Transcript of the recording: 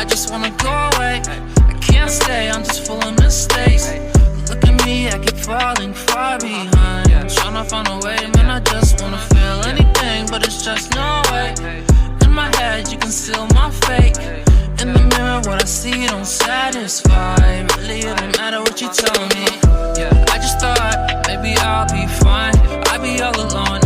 I just wanna go away. I can't stay, I'm just full of mistakes. Look at me, I keep falling far behind. Tryna find a way, man, I just wanna feel anything, but it's just no way. In my head, you can seal my fate. In the mirror, what I see don't satisfy. Really, it don't matter what you tell me. I just thought maybe I'll be fine. I'll be all alone